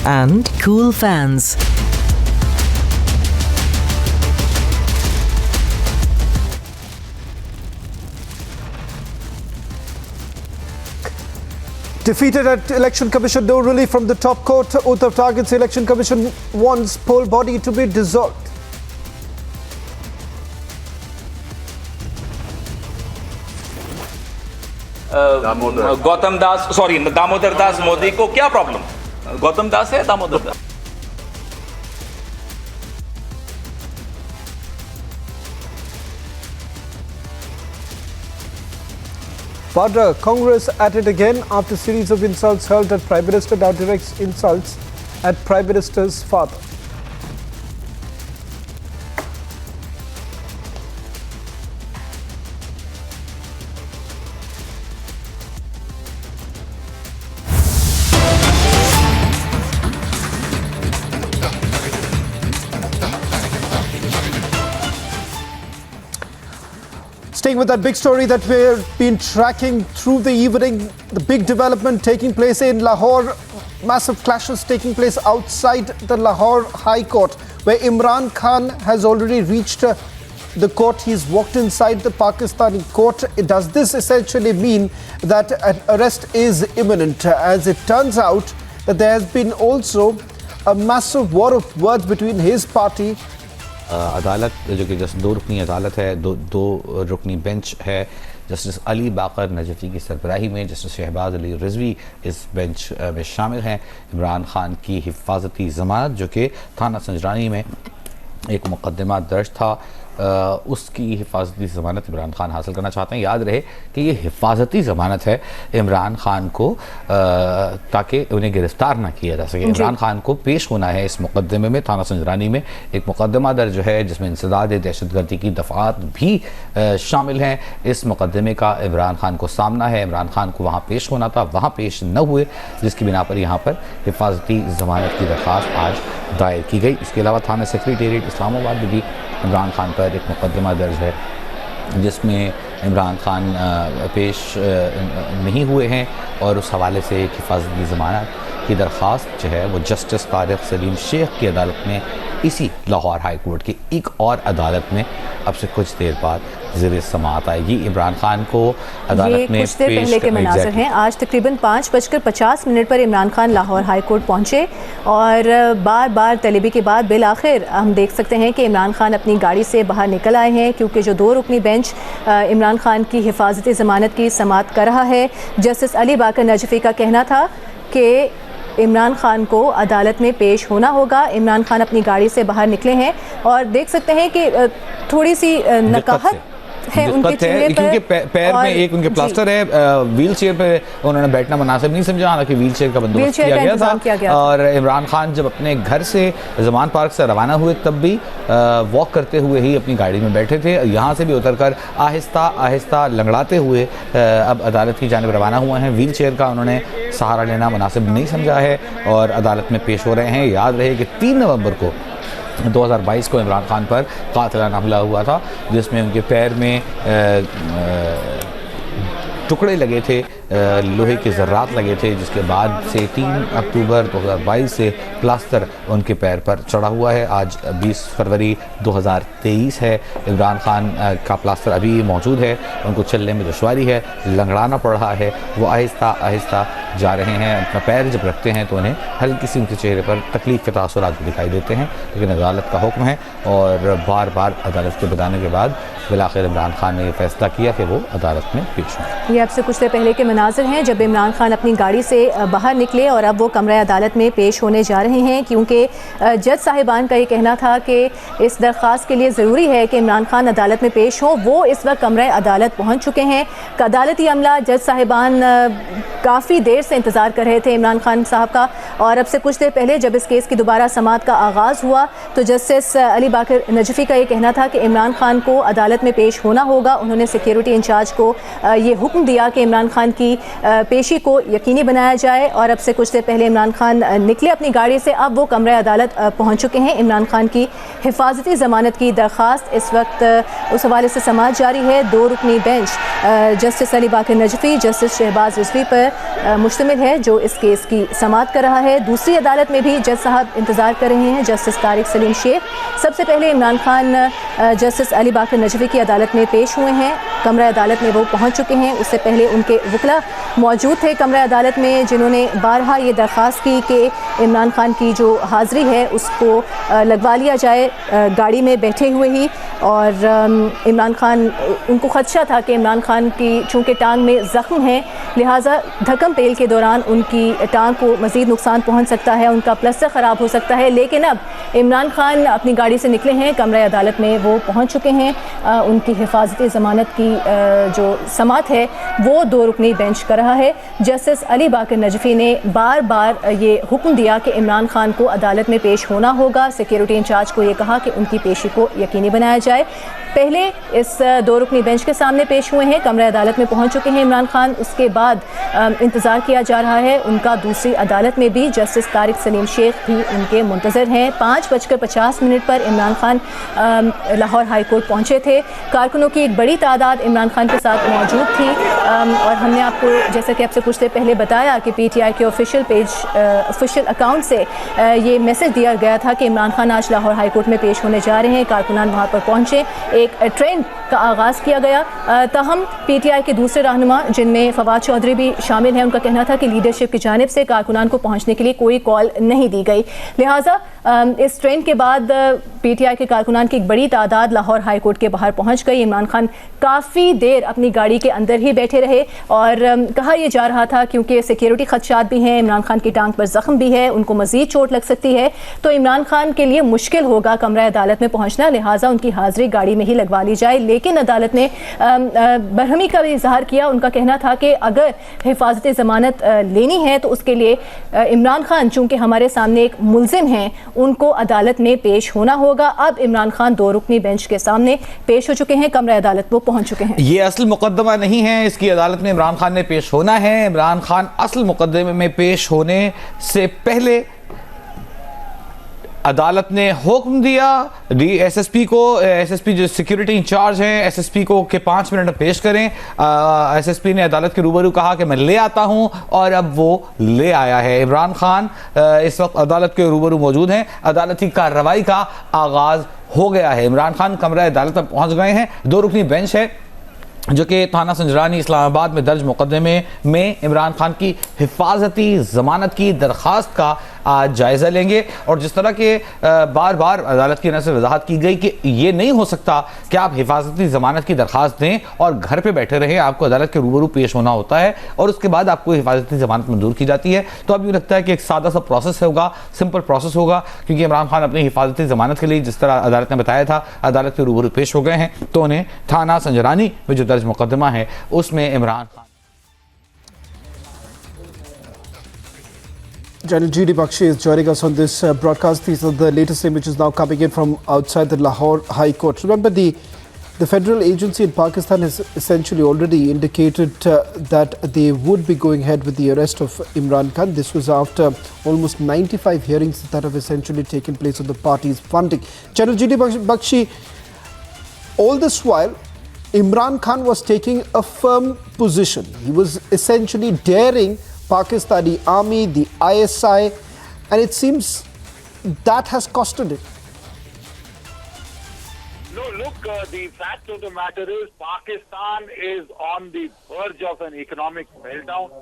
and cool fans. Defeated at Election Commission, no relief from the top court. Uttav targets Election Commission, wants poll body to be dissolved. Gautam दास दामोदर दास मोदी को क्या problem? Gautam दास है Damodar Das? Vadra, Congress at it again after series of insults hurled at Prime Minister, now directs insults at Prime Minister's father. Staying with that big story that we've been tracking through the evening, the big development taking place in Lahore, massive clashes taking place outside the Lahore High Court, where Imran Khan has already reached the court. He's walked inside the Pakistani court. Does this essentially mean that an arrest is imminent? As it turns out that there has been also a massive war of words between his party. अदालत जो कि just 2 रुकनी अदालत है, दो रुकनी bench है। Justice Ali बाकर नजफ़ी की सरबराही में justice Shahbaz Ali Rizvi इस बेंच में शामिल हैं। इमरान खान की हिफाजती ज़मानत जो कि थाना संजरानी में एक मुकदमा दर्ज था, उसकी हिफाजती ज़मानत इमरान खान हासिल करना चाहते हैं। याद रहे कि ये हिफाजती ज़मानत है इमरान खान को, ताकि उन्हें गिरफ़्तार ना किया जा सके। इमरान खान को पेश होना है इस मुकदमे में। थाना संजरानी में एक मुकदमा दर्ज है जिसमें इंसदाद दहशतगर्दी की दफ़ात भी शामिल हैं। इस मुकदमे का इमरान खान को सामना है। इमरान खान को वहाँ पेश होना था, वहाँ पेश न हुए, जिसकी बिना पर यहाँ पर हिफाजती ज़मानत की दरख्वास्त आज दायर की गई। इसके अलावा थाना सेक्रेटेरिएट इस्लामाबाद में भी इमरान खान पर एक मुकदमा दर्ज है जिसमें इमरान खान पेश नहीं हुए हैं, और उस हवाले से एक हिफाजती ज़मानत की दरख्वास्त जो है वो जस्टिस तारिक सलीम शेख की अदालत में, इसी लाहौर हाई कोर्ट की एक और अदालत में अब से कुछ देर बाद ज़ेर समाअत आएगी। इमरान खान को अदालत में कुछ देर पहले के मनाज़र हैं। आज तकरीबन 5:50 पर इमरान खान लाहौर हाई कोर्ट पहुँचे और बार बार तलबी के बाद बिलाखिर हम देख सकते हैं कि इमरान खान अपनी गाड़ी से बाहर निकल आए हैं, क्योंकि जो 2 रुकनी बेंच इमरान खान की हिफाजती ज़मानत की समाअत कर रहा है। जस्टिस अली बाकर नजफ़ी का कहना था कि इमरान खान को अदालत में पेश होना होगा। इमरान खान अपनी गाड़ी से बाहर निकले हैं और देख सकते हैं कि थोड़ी सी नकाहत है उनके चेहरे पर, क्योंकि पैर में एक उनके प्लास्टर है। व्हील चेयर पे उन्होंने बैठना मुनासिब नहीं समझा, हालांकि व्हील चेयर का बंदोबस्त किया गया था। और इमरान खान जब अपने घर से जमान पार्क से रवाना हुए तब भी वॉक करते हुए ही अपनी गाड़ी में बैठे थे। यहाँ से भी उतरकर आहिस्ता आहिस्ता लंगड़ाते हुए अब अदालत की जानिब रवाना हुए हैं। व्हील चेयर का उन्होंने सहारा लेना मुनासिब नहीं समझा है और अदालत में पेश हो रहे हैं। याद रहे कि 3 नवंबर को 2022 को इमरान खान पर कातिलाना हमला हुआ था, जिसमें उनके पैर में टुकड़े लगे थे, लोहे के ज़र्रात लगे थे, जिसके बाद से 3 अक्टूबर 2022 से प्लास्टर उनके पैर पर चढ़ा हुआ है। आज 20 फरवरी 2023 है। इमरान खान का प्लास्टर अभी मौजूद है, उनको चलने में दुश्वारी है, लंगड़ाना पड़ रहा है, वो आहिस्ता आहिस्ता जा रहे हैं। अपना पैर जब रखते हैं तो उन्हें हल्की सी उनके चेहरे पर तकलीफ़ के तासुरात दिखाई देते हैं, लेकिन अदालत का हुक्म है और बार बार अदालत के बताने के बाद बिलाखिर इमरान खान ने यह फैसला किया कि वो अदालत में पेश हों। ये आपसे कुछ देर पहले के मनाज़र हैं जब इमरान खान अपनी गाड़ी से बाहर निकले और अब वो कमरा अदालत में पेश होने जा रहे हैं, क्योंकि जज साहिबान का ये कहना था कि इस दरख्वास्त के लिए ज़रूरी है कि इमरान खान अदालत में पेश हो। वो इस वक्त कमरा अदालत पहुँच चुके हैं। अदालती अमला जज साहिबान काफ़ी देर से इंतज़ार कर रहे थे इमरान खान साहब का, और अब से कुछ देर पहले जब इस केस की दोबारा समाअत का आगाज़ हुआ तो जस्टिस अली बाकर नजफ़ी का ये कहना था कि इमरान खान को अदालत में पेश होना होगा। उन्होंने सिक्योरिटी इंचार्ज को ये हुक्म दिया कि इमरान खान की की पेशी को यकीनी बनाया जाए। और अब से कुछ देर पहले इमरान खान निकले अपनी गाड़ी से, अब वो कमरा अदालत पहुँच चुके हैं। इमरान खान की हिफाजती ज़मानत की दरख्वास्त इस वक्त उस हवाले से समाअत जारी है। 2 रुकनी बेंच जस्टिस अली बाकर नजफी, जस्टिस शहबाज रिजवी पर मुश्तमिल है जो इस केस की समाअत कर रहा है। दूसरी अदालत में भी जज साहब इंतज़ार कर रहे हैं, जस्टिस तारिक सलीम शेख। सबसे पहले इमरान खान जस्टिस अली बाकर नजफी की अदालत में पेश हुए हैं, कमरा अदालत में वो पहुंच चुके हैं। उससे पहले उनके वकला मौजूद थे कमरा अदालत में, जिन्होंने बारहा ये दरख्वास्त की कि इमरान खान की जो हाज़िरी है उसको लगवा लिया जाए गाड़ी में बैठे हुए ही। और इमरान खान, उनको खदशा था कि इमरान खान की चूँकि टांग में ज़ख्म है, लिहाजा धक्कम पेल के दौरान उनकी टांग को मज़ीद नुकसान पहुँच सकता है, उनका प्लस्तर ख़राब हो सकता है। लेकिन अब इमरान खान अपनी गाड़ी से निकले हैं, कमरा अदालत में वो पहुँच चुके हैं। उनकी हिफाजती ज़मानत की जो समाअत है वो 2 रुकनी बेंच कर रहा है। जस्टिस अली बाकर नजफी ने बार बार ये हुक्म दिया कि इमरान खान को अदालत में पेश होना होगा। सिक्योरिटी इंचार्ज को ये कहा कि उनकी पेशी को यकीनी बनाया जाए। पहले इस 2 रुकनी बेंच के सामने पेश हुए हैं, कमरा अदालत में पहुंच चुके हैं इमरान खान। उसके बाद इंतज़ार किया जा रहा है उनका दूसरी अदालत में भी। जस्टिस तारिक सलीम शेख भी उनके मुंतज़र हैं। 5:50 पर इमरान खान लाहौर हाई कोर्ट पहुंचे थे। कारकुनों की एक बड़ी तादाद इमरान खान के साथ मौजूद थी। और हमने आपको, जैसे कि आपसे कुछ देर पहले बताया, कि PTI के ऑफिशियल अकाउंट से ये मैसेज दिया गया था कि इमरान खान आज लाहौर हाई कोर्ट में पेश होने जा रहे हैं। कारकुनान वहाँ पर पहुँचे, एक ट्रेन का आगाज़ किया गया। ताहम PTI के दूसरे रहनुमा, जिनमें फवाद चौधरी भी शामिल हैं, उनका कहना था कि लीडरशिप की जानिब से कारकुनान को पहुँचने के लिए कोई कॉल नहीं दी गई। लिहाजा इस ट्रेन के बाद PTI के कारकुनान की एक बड़ी तादाद लाहौर हाई कोर्ट के बाहर पहुँच गई। इमरान खान काफ़ी देर अपनी गाड़ी के अंदर ही बैठे रहे और कहा यह जा रहा था, क्योंकि सिक्योरिटी खदशात भी हैं, इमरान खान की टांग पर ज़ख्म भी है, उनको मज़ीद चोट लग सकती है, तो इमरान खान के लिए मुश्किल होगा कमरा अदालत में पहुँचना, लिहाजा उनकी हाज़िरी गाड़ी में ही लगवा ली जाए। लेकिन अदालत ने बरहमी का भी इजहार किया। उनका कहना था कि अगर हिफाजती ज़मानत लेनी है तो उसके लिए इमरान खान, चूँकि हमारे सामने एक मुलजिम हैं, उनको अदालत में पेश होना होगा। अब इमरान खान 2 रुकनी बेंच के सामने पेश हो चुके हैं, कमरा अदालत वो पहुंच चुके हैं। ये असल मुकदमा नहीं है, इसकी अदालत में इमरान खान ने पेश होना है। इमरान खान असल मुकदमे में पेश होने से पहले अदालत ने हुक्म दिया SSP को, SSP जो सिक्योरिटी इंचार्ज हैं, SSP को कि 5 मिनट में पेश करें। SSP ने अदालत के रूबरू कहा कि मैं ले आता हूं, और अब वो ले आया है। इमरान खान इस वक्त अदालत के रूबरू मौजूद हैं। अदालती कार्रवाई का आगाज़ हो गया है। इमरान खान कमरा अदालत तक पहुंच गए हैं। 2 रुकनी बेंच है जो कि थाना संजरानी इस्लामाबाद में दर्ज मुकदमे में इमरान खान की हिफाजती ज़मानत की दरख्वास्त का आज जायज़ा लेंगे। और जिस तरह के बार बार अदालत की तरफ से वजाहत की गई कि ये नहीं हो सकता कि आप हिफाजती ज़मानत की दरख्वास्त दें और घर पे बैठे रहें, आपको अदालत के रूबरू पेश होना होता है और उसके बाद आपको हिफाजती ज़मानत मंजूर की जाती है। तो अब यूँ लगता है कि एक सादा सा प्रोसेस होगा, सिंपल प्रोसेस होगा, क्योंकि इमरान खान अपनी हिफाजती ज़मानत के लिए जिस तरह अदालत ने बताया था अदालत के रूबरू पेश हो गए हैं, तो उन्हें थाना संजरानी में जो दर्ज मुकदमा है उसमें Imran Khan. General G.D. Bakshi is joining us on this broadcast. These are the latest images now coming in from outside the Lahore High Court. Remember, the federal agency in Pakistan has essentially already indicated that they would be going ahead with the arrest of Imran Khan. This was after almost 95 hearings that have essentially taken place on the party's funding. General G.D. Bakshi, all this while, Imran Khan was taking a firm position. He was essentially daring Pakistani army, the ISI, and it seems that has costed it. No, look, the fact of the matter is Pakistan is on the verge of an economic meltdown.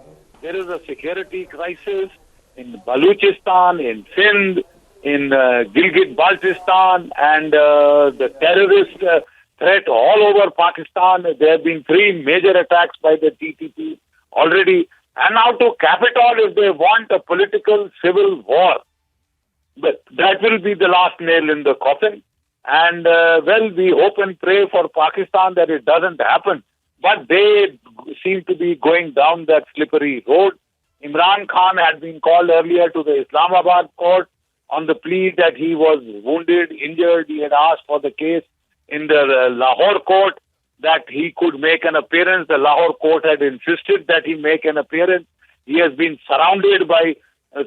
There is a security crisis in Baluchistan, in Sindh, in Gilgit-Baltistan, and the terrorist threat all over Pakistan. There have been 3 major attacks by the TTP already. And now to cap it all, if they want a political civil war, but that will be the last nail in the coffin. And well, we hope and pray for Pakistan that it doesn't happen. But they seem to be going down that slippery road. Imran Khan had been called earlier to the Islamabad court on the plea that he was wounded, injured. He had asked for the case in the Lahore court. that he could make an appearance. The Lahore court had insisted that he make an appearance. He has been surrounded by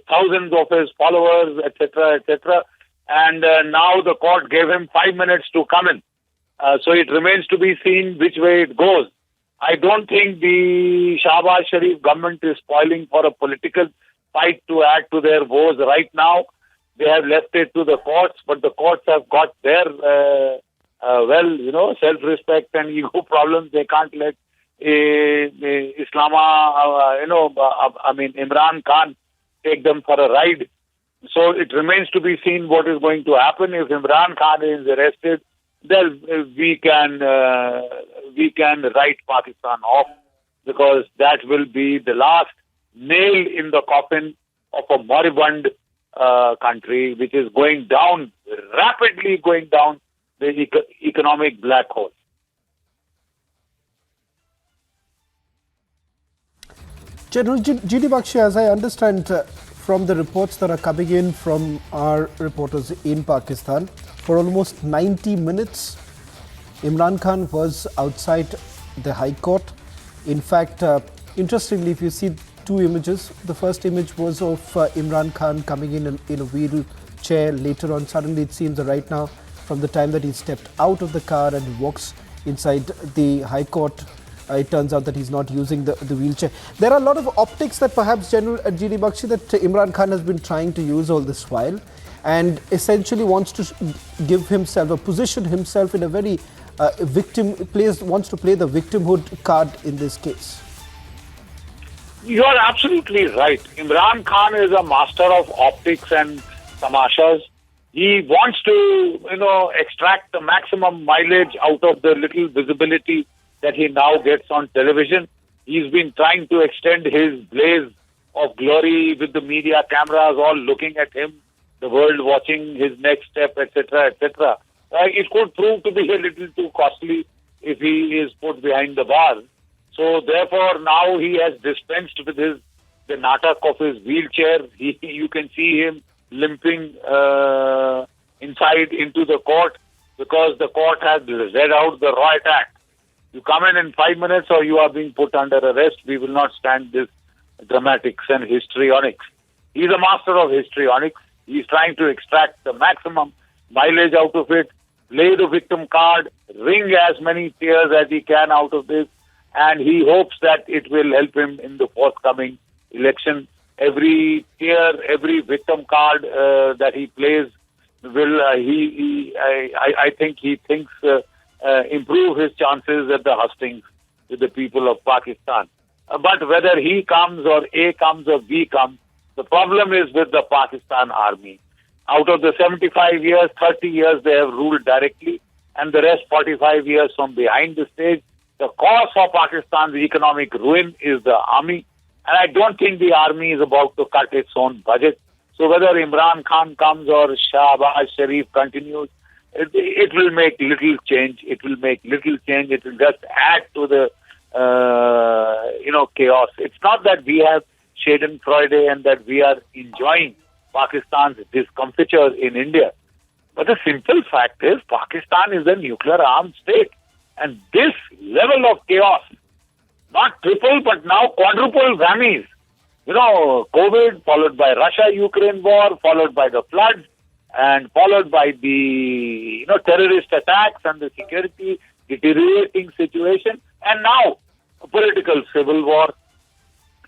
thousands of his followers, etc., etc. And now the court gave him 5 minutes to come in. So it remains to be seen which way it goes. I don't think the Shahbaz Sharif government is spoiling for a political fight to add to their woes right now. They have left it to the courts, but the courts have got their, self-respect and ego problems. They can't let Imran Khan take them for a ride. So it remains to be seen what is going to happen. If Imran Khan is arrested, then we can write Pakistan off, because that will be the last nail in the coffin of a moribund country, which is going down, rapidly going down the economic black hole. General G.D. Bakshi, as I understand from the reports that are coming in from our reporters in Pakistan, for almost 90 minutes, Imran Khan was outside the High Court. In fact, interestingly, if you see two images, the first image was of Imran Khan coming in a wheelchair. Later on, suddenly it seems right now, from the time that he stepped out of the car and walks inside the High Court, it turns out that he's not using the wheelchair. There are a lot of optics that perhaps General G.D. Bakshi, that Imran Khan has been trying to use all this while, and essentially wants to give himself or position himself in a very wants to play the victimhood card in this case. You are absolutely right. Imran Khan is a master of optics and tamashas. He wants to, extract the maximum mileage out of the little visibility that he now gets on television. He's been trying to extend his blaze of glory with the media cameras all looking at him, the world watching his next step, etc., etc. It could prove to be a little too costly if he is put behind the bars. So therefore, now he has dispensed with the natak of his wheelchair. You can see him limping inside into the court, because the court has read out the Riot Act. You come in 5 minutes or you are being put under arrest. We will not stand this dramatics and histrionics. He's a master of histrionics. He's trying to extract the maximum mileage out of it, play the victim card, wring as many tears as he can out of this, and he hopes that it will help him in the forthcoming election. Every tear, every victim card that he plays will, I think he thinks, improve his chances at the hustings with the people of Pakistan. But whether he comes or A comes or B comes, the problem is with the Pakistan army. Out of the 75 years, 30 years they have ruled directly, and the rest 45 years from behind the stage. The cause for Pakistan's economic ruin is the army, and I don't think the army is about to cut its own budget. So whether Imran Khan comes or Shahbaz Sharif continues, it will make little change. It will make little change. It will just add to the chaos. It's not that we have Schadenfreude and that we are enjoying Pakistan's discomfiture in India. But the simple fact is Pakistan is a nuclear armed state. And this level of chaos, not triple but now quadruple whammies, COVID followed by Russia-Ukraine war, followed by the floods, and followed by the terrorist attacks and the security deteriorating situation, and now a political civil war.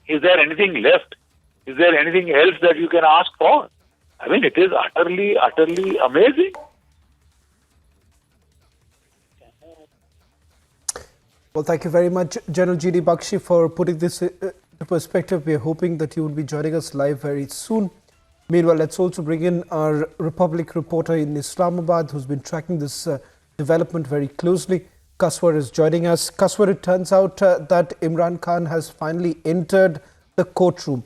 Is there anything left? Is there anything else that you can ask for? I mean, it is utterly, utterly amazing. Well, thank you very much, General G.D. Bakshi, for putting this into perspective. We are hoping that you will be joining us live very soon. Meanwhile, let's also bring in our Republic reporter in Islamabad, who's been tracking this development very closely. Kaswar is joining us. Kaswar, it turns out that Imran Khan has finally entered the courtroom.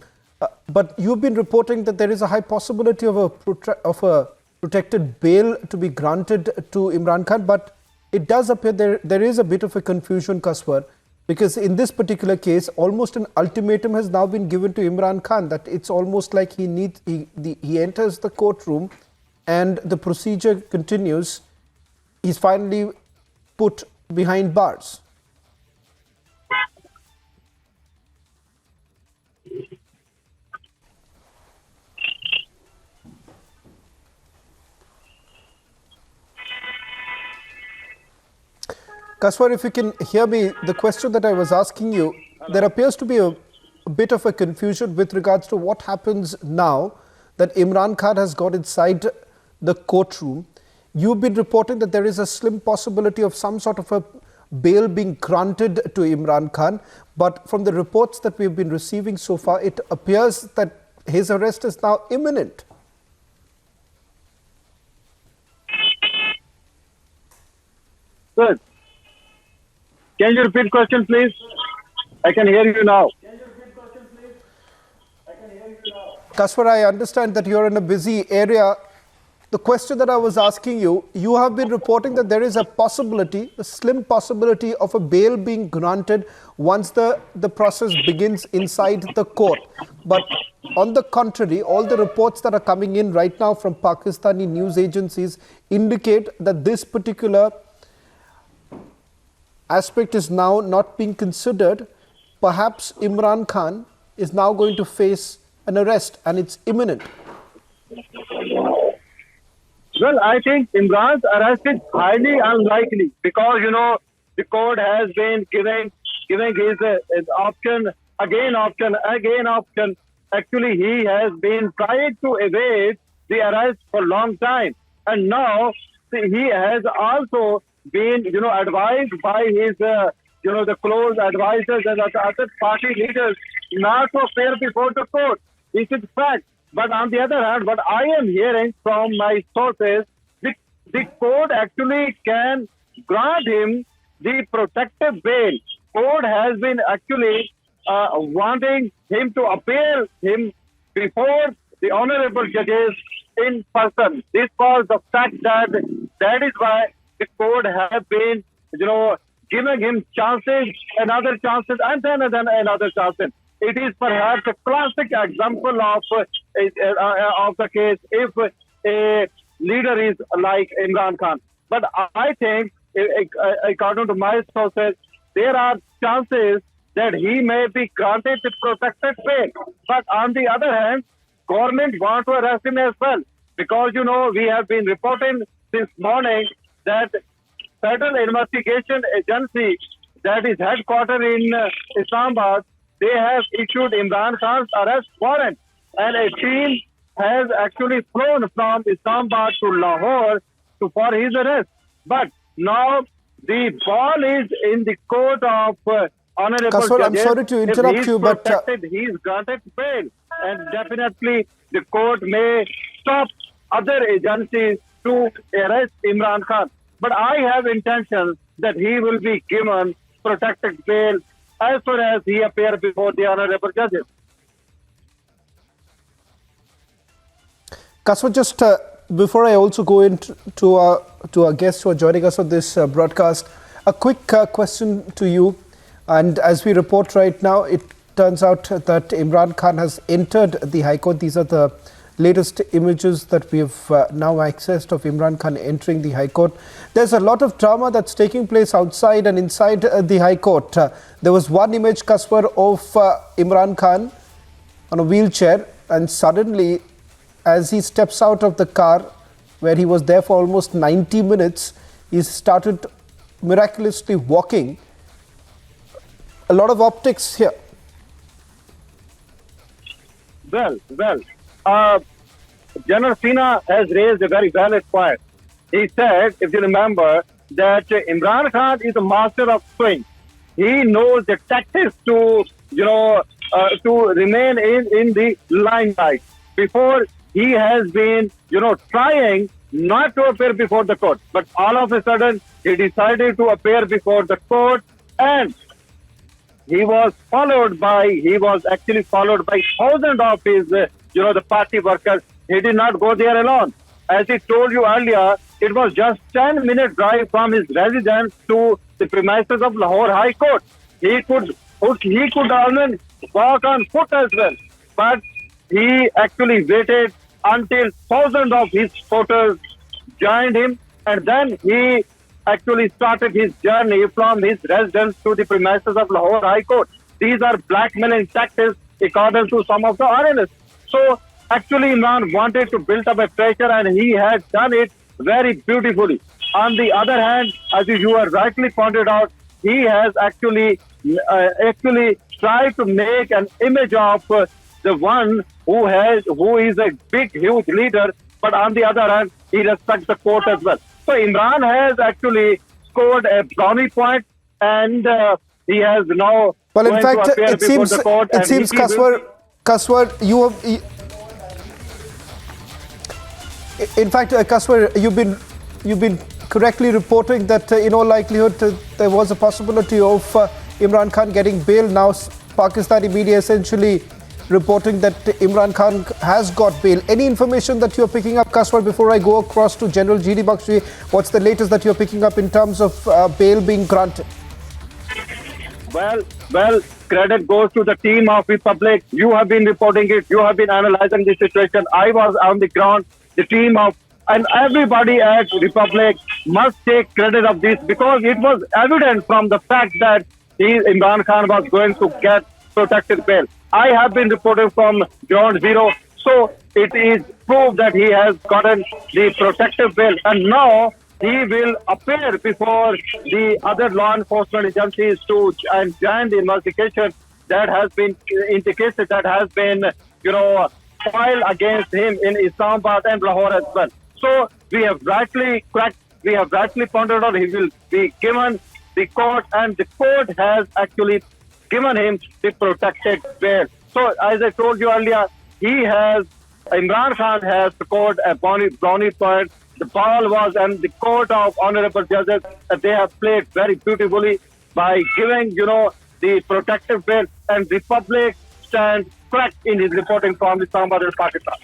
But you've been reporting that there is a high possibility of a protected bail to be granted to Imran Khan. But it does appear there is a bit of a confusion, Kaswar, because in this particular case, almost an ultimatum has now been given to Imran Khan that it's almost like he enters the courtroom and the procedure continues. He's finally put behind bars. Kaswar, if you can hear me, the question that I was asking you, there appears to be a bit of a confusion with regards to what happens now that Imran Khan has got inside the courtroom. You've been reporting that there is a slim possibility of some sort of a bail being granted to Imran Khan, but from the reports that we've been receiving so far, it appears that his arrest is now imminent. Good. Can you repeat question, please? I can hear you now. Kaswar, I understand that you're in a busy area. The question that I was asking you, you have been reporting that there is a possibility, a slim possibility of a bail being granted once the process begins inside the court. But on the contrary, all the reports that are coming in right now from Pakistani news agencies indicate that this particular aspect is now not being considered. Perhaps Imran Khan is now going to face an arrest and it's imminent. Well, I think Imran's arrest is highly unlikely because, the court has been giving his option. Actually, he has been trying to evade the arrest for a long time. And now he has also been, advised by his, the close advisors and other party leaders not to appear before the court. This is fact. But on the other hand, what I am hearing from my sources, the court actually can grant him the protective bail. Court has been actually wanting him to appear him before the honorable judges in person. This was the fact that is why the court have been, giving him chances, another chances, and then another chances. It is perhaps a classic example of the case if a leader is like Imran Khan. But I think, according to my sources, there are chances that he may be granted the protected bail. But on the other hand, government want to arrest him as well. Because, we have been reporting this morning that Federal Investigation Agency that is headquartered in Islamabad, they have issued Imran Khan's arrest warrant. And a team has actually flown from Islamabad to Lahore for his arrest. But now the ball is in the court of honorable Kaswar, judges. I'm sorry to interrupt you, but he is granted bail. And definitely the court may stop other agencies to arrest Imran Khan. But I have intention that he will be given protected bail as soon as he appears before the honorable judges. Kaswar, just before I also go into to our guests who are joining us on this broadcast, a quick question to you. And as we report right now, it turns out that Imran Khan has entered the High Court. These are the latest images that we have now accessed of Imran Khan entering the High Court. There's a lot of drama that's taking place outside and inside the High Court. There was one image, Kaswar, of Imran Khan on a wheelchair, and suddenly, as he steps out of the car, where he was there for almost 90 minutes, he started miraculously walking. A lot of optics here. Well, General Sina has raised a very valid point. He said, if you remember, that Imran Khan is a master of swing. He knows the tactics to, to remain in the limelight. Before, he has been, trying not to appear before the court. But all of a sudden, he decided to appear before the court, and he was actually followed by thousands of his, the party workers. He did not go there alone. As he told you earlier, it was just 10-minute drive from his residence to the premises of Lahore High Court. He could even walk on foot as well. But he actually waited until thousands of his supporters joined him, and then he actually started his journey from his residence to the premises of Lahore High Court. These are blackmailing tactics according to some of the analysts. So actually Imran wanted to build up a pressure and he had done it very beautifully. On the other hand, as you have rightly pointed out, he has actually tried to make an image of the one who is a big, huge leader, but on the other hand, he respects the court as well. So Imran has actually scored a brownie point, and he has now. Well, in fact, it seems Kaswar, you have. In fact, Kaswar, you've been correctly reporting that in all likelihood there was a possibility of Imran Khan getting bail. Now, Pakistani media essentially reporting that Imran Khan has got bail. Any information that you're picking up, Kaswar, before I go across to General GD Bakshi? What's the latest that you're picking up in terms of bail being granted? Well, credit goes to the team of Republic. You have been reporting it. You have been analyzing the situation. I was on the ground. The team of and everybody at Republic must take credit of this, because it was evident from the fact that Imran Khan was going to get protected bail. I have been reporting from ground zero, so it is proved that he has gotten the protective bail, and now he will appear before the other law enforcement agencies to and join the investigation that has been indicated, that has been, filed against him in Islamabad and Lahore as well. So we have rightly pointed out he will be given the court, and the court has actually given him the protected bail. So as I told you earlier, Imran Khan has scored a brownie point. The ball was, and the court of honorable judges, they have played very beautifully by giving, the protective bail, and Republic stands correct in his reporting from Islamabad and Pakistan.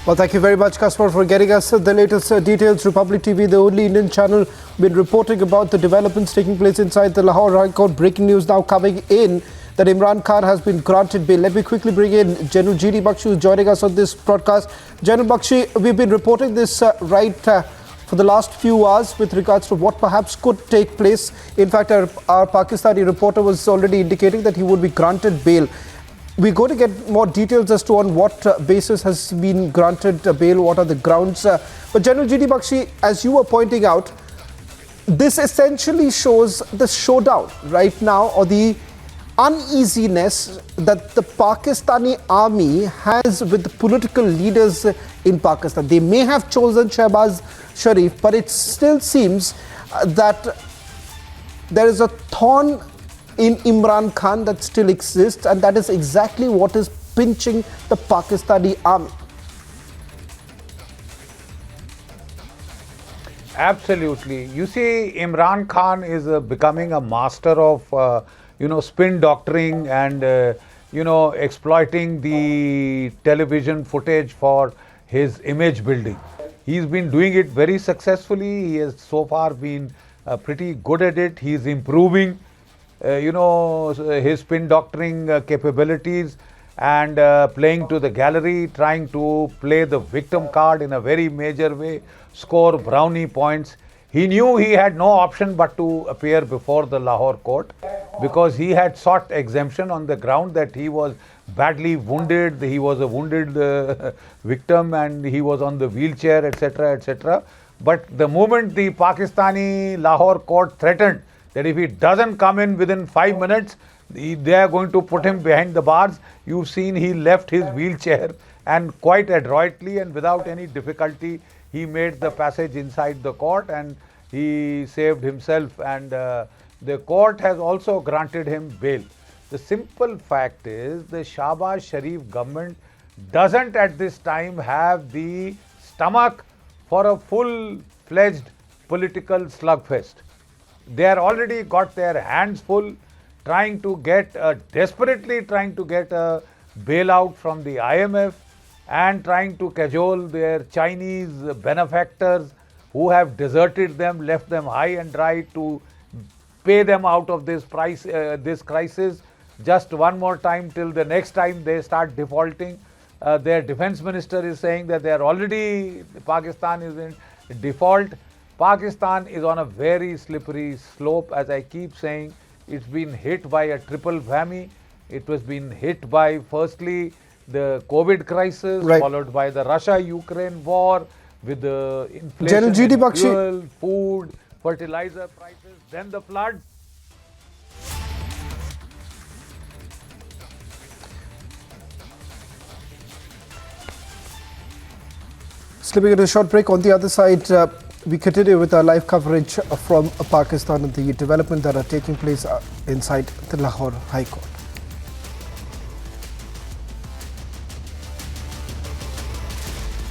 Well, thank you very much, Kaswar, for getting us the latest details. Republic TV, the only Indian channel, been reporting about the developments taking place inside the Lahore High Court. Breaking news now coming in that Imran Khan has been granted bail. Let me quickly bring in General GD Bakshi, who is joining us on this broadcast. General Bakshi, we've been reporting this for the last few hours with regards to what perhaps could take place. In fact, our Pakistani reporter was already indicating that he would be granted bail. We're going to get more details as to on what basis has been granted bail, what are the grounds. But General GD Bakshi, as you were pointing out, this essentially shows the showdown right now, or the uneasiness that the Pakistani army has with the political leaders in Pakistan. They may have chosen Shehbaz Sharif, but it still seems that there is a thorn in Imran Khan that still exists, and that is exactly what is pinching the Pakistani army. Absolutely. You see, Imran Khan is becoming a master of, spin doctoring and, exploiting the television footage for his image building. He's been doing it very successfully. He has so far been pretty good at it. He's improving, his spin doctoring capabilities, and playing to the gallery, trying to play the victim card in a very major way, score brownie points. He knew he had no option but to appear before the Lahore court, because he had sought exemption on the ground that he was badly wounded, he was a wounded victim, and he was on the wheelchair, etc., etc. But the moment the Pakistani Lahore court threatened that if he doesn't come in within 5 minutes, they are going to put him behind the bars, you've seen he left his wheelchair, and quite adroitly and without any difficulty he made the passage inside the court, and he saved himself, and the court has also granted him bail. The simple fact is the Shehbaz Sharif government doesn't at this time have the stomach for a full-fledged political slugfest. They are already got their hands full desperately trying to get a bailout from the IMF, and trying to cajole their Chinese benefactors who have deserted them, left them high and dry, to pay them out of this crisis just one more time till the next time they start defaulting. Their defense minister is saying that they are already, Pakistan is in default. Pakistan is on a very slippery slope, as I keep saying. It's been hit by a triple whammy. It was been hit by, firstly, the COVID crisis, Right. followed by the Russia-Ukraine war, with the inflation General G.D. in Bakshi. fuel, food, fertilizer prices, then the floods. Slipping into a short break. On the other side, we continue with our live coverage from Pakistan and the development that are taking place inside the Lahore High Court.